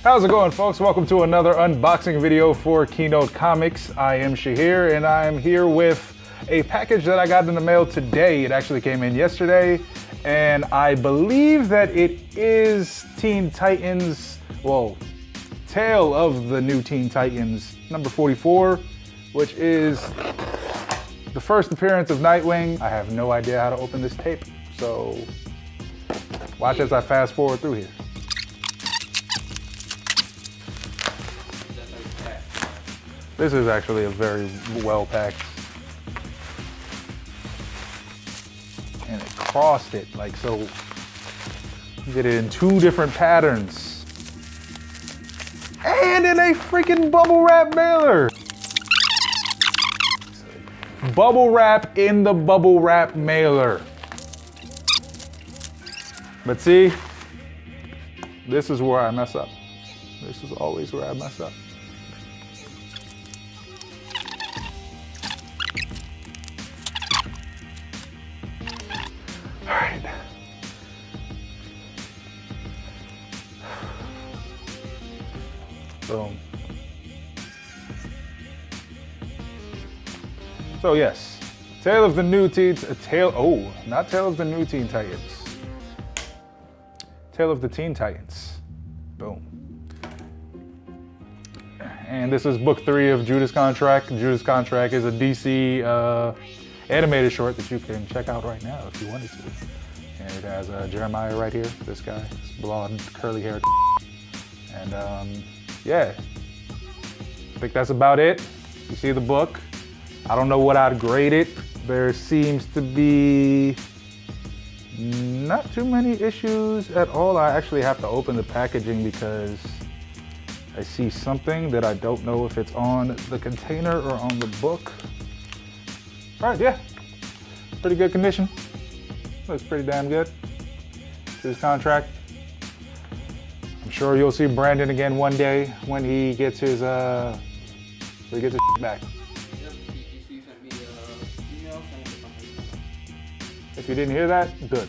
How's it going, folks? Welcome to another unboxing video for Keynote Comics. I am Shaheer, and I am here with a package that I got in the mail today. It actually came in yesterday, and I believe that it is Teen Titans, well, Tale of the New Teen Titans, number 44, which is the first appearance of Nightwing. I have no idea how to open this tape, so watch as I fast forward through here. This is actually a very well packed, and it crossed it like so. You did it in two different patterns, and in a freaking bubble wrap mailer. Bubble wrap in the bubble wrap mailer. But see, this is where I mess up. This is always where I mess up. All right. Boom. So yes, Tale of the New Teen, not Tale of the New Teen Titans. Tale of the Teen Titans. Boom. And this is book 3 of Judas Contract. Judas Contract is a DC animated short that you can check out right now if you wanted to. And it has Jeremiah right here, this guy, this blonde, curly hair. And yeah, I think that's about it. You see the book. I don't know what I'd grade it. There seems to be not too many issues at all. I actually have to open the packaging because I see something that I don't know if it's on the container or on the book. All right, yeah, pretty good condition. Looks pretty damn good. His contract. I'm sure you'll see Brandon again one day when he gets his back. If you didn't hear that, good.